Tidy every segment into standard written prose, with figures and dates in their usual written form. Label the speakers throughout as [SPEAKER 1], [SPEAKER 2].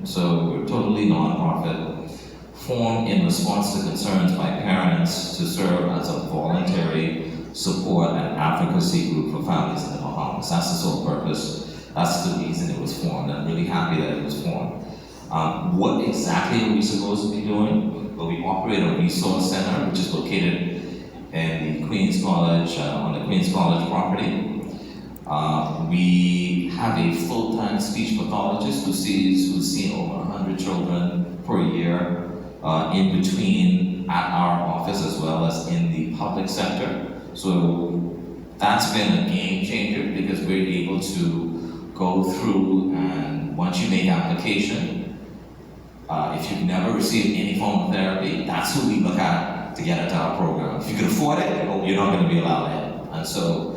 [SPEAKER 1] So we're totally nonprofit, formed in response to concerns by parents to serve as a voluntary support and advocacy group for families in the Bahamas. That's the sole purpose. That's the reason it was formed. I'm really happy that it was formed. What exactly are we supposed to be doing? Well, we operate a resource center, which is located in the Queens College, on the Queens College property. We have a full-time speech pathologist who's seen over 100 children per year in between at our office as well as in the public sector. So that's been a game changer because we're able to go through, and once you make application, if you've never received any form of therapy, that's who we look at to get into our program. If you can afford it, you're not going to be allowed in. And so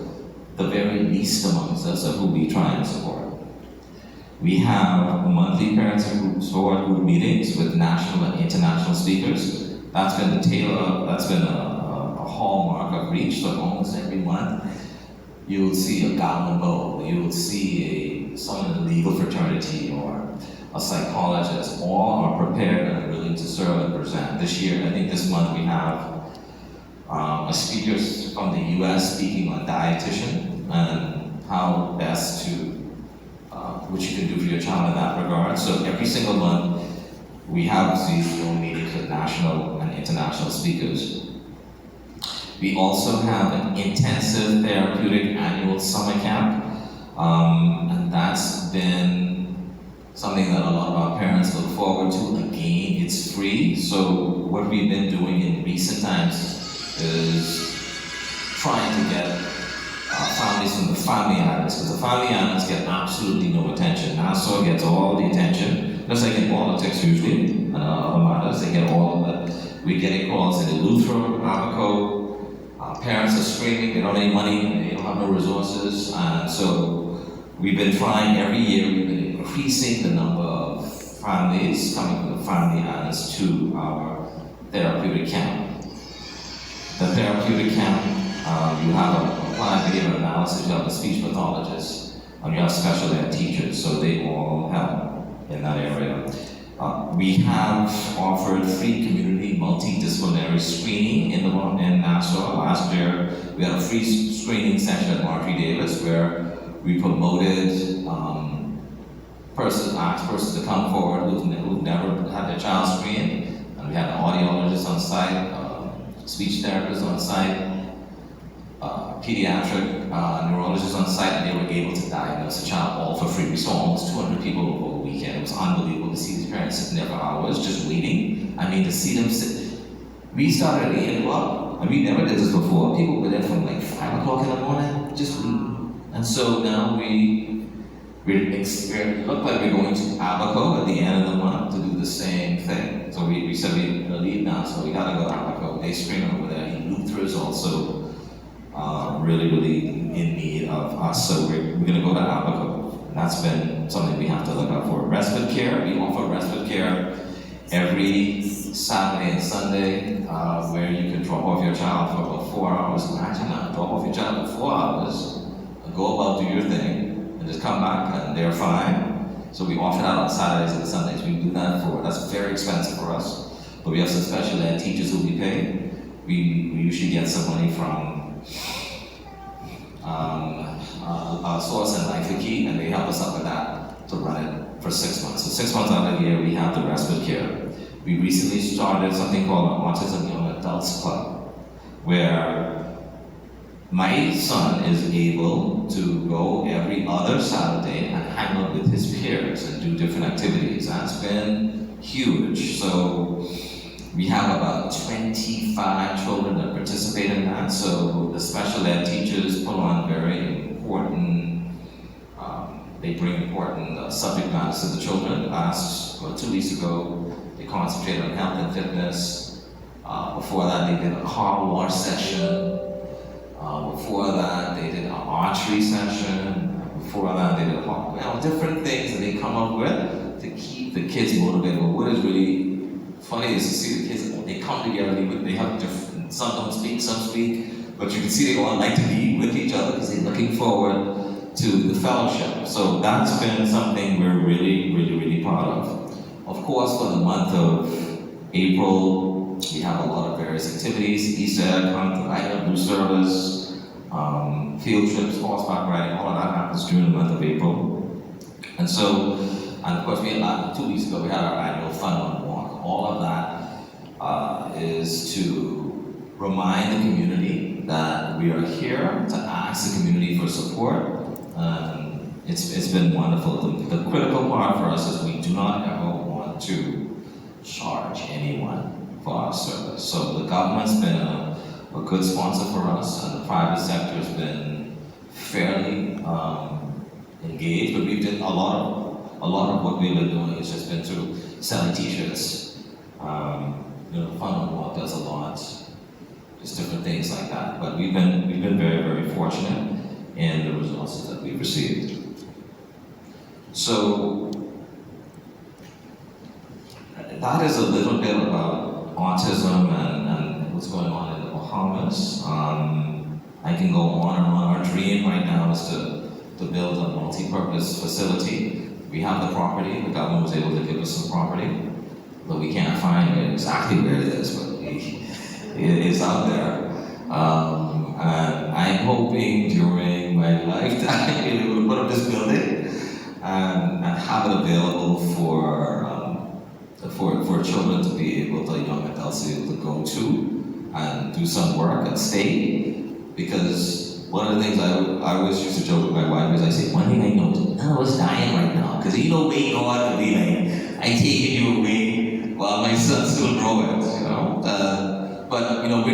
[SPEAKER 1] the very least amongst us are who we try and support. We have monthly parents and support group meetings with national and international speakers. That's been a hallmark of Reach. So almost every month, you'll see a goblin bowl, you'll see someone in the legal fraternity or a psychologist. All are prepared and willing to serve and present. This year, I think this month we have a speaker from the US speaking on dietitian and how best to, what you can do for your child in that regard. So every single month, we have these Zoom meetings with national and international speakers. We also have an intensive therapeutic annual summer camp, and that's been something that a lot of our parents look forward to. Again, it's free, so what we've been doing in recent times is trying to get families from the family islands, because the family islands get absolutely no attention. Nassau gets all the attention, just like in politics usually, and other matters, they get all of that. We're getting calls in Eleuthera, Abaco. Parents are screaming, they don't have any money, they don't have no resources, and so we've been trying every year, we've been increasing the number of families coming from the family islands to our therapeutic camp. The therapeutic camp, you have a applied behavior analysis, you have a speech pathologist, and you have special ed teachers, so they all help in that area. We have offered free community multidisciplinary screening in Nassau. Last year, we had a free screening session at Marjorie Davis where we promoted asked persons to come forward who've never had their child screened, and we had an audiologist on site, speech therapist on site, pediatric neurologist on site, and they were able to diagnose a child all for free. We saw almost 200 people over the weekend. It was unbelievable to see these parents sitting there for hours just waiting. I mean, to see them sit. We started at 8 o'clock, and we never did this before. People were there from like 5 o'clock in the morning, just waiting. And so now we look like we're going to Abaco at the end of the month to do the same thing. So we said we're going to leave now, so we got to go to Abaco. They scream over there. Eleuthera is also really in need of us, so we're going to go to Abaco. And that's been something we have to look out for. Respite care, we offer respite care every Saturday and Sunday, where you can drop off your child for about 4 hours. Imagine that, drop off your child for 4 hours, and go about, do your thing, and just come back and they're fine. So we offer that on Saturdays and Sundays. We do that that's very expensive for us. But we have some special ed teachers who we pay. We usually get some money from Source and Life the Key, and they help us out with that to run it for 6 months. So 6 months out of the year, we have the respite care. We recently started something called an Autism Young Adults Club, where my son is able to go every other Saturday and hang out with his peers and do different activities. That's been huge. So we have about 25 children that participate in that. So the special ed teachers put on very important, they bring important subject matters to the children. 2 weeks ago, they concentrated on health and fitness. Before that, they did a car wash session. Before that, they did an archery session. Before that, they did different things that they come up with to keep the kids motivated. But what is really funny is to see the kids, they come together, they have different, some don't speak, some speak, but you can see they all like to be with each other because they're looking forward to the fellowship. So that's been something we're really proud of. course, for the month of April, we have a lot of various activities, Easter egg hunt, item, blue service, field trips, horseback riding, all of that happens during the month of April. And so, and of course, we had 2 weeks ago, we had our annual Fun Run Walk. All of that is to remind the community that we are here to ask the community for support. It's been wonderful. The critical part for us is we do not ever want to charge anyone for our service. So the government's been a good sponsor for us, and the private sector has been fairly engaged. But we've done a lot of what we've been doing has just been through selling T-shirts. Fun on Walk does a lot, just different things like that. But we've been very, very fortunate in the resources that we've received. So that is a little bit about autism and what's going on in the Bahamas. I can go on and on. Our dream right now is to build a multi-purpose facility. We have the property. The government was able to give us some property, but we can't find exactly where it is, but it is out there. And I'm hoping during my lifetime we will put up this building and have it available for children to be able to, young adults to be able to go to and do some work and stay. Because one of the things I always used to joke with my wife is I say, one thing I know is none of us dying right now. Because you know way God to be like, I taking you away while my son's still growing, But we're not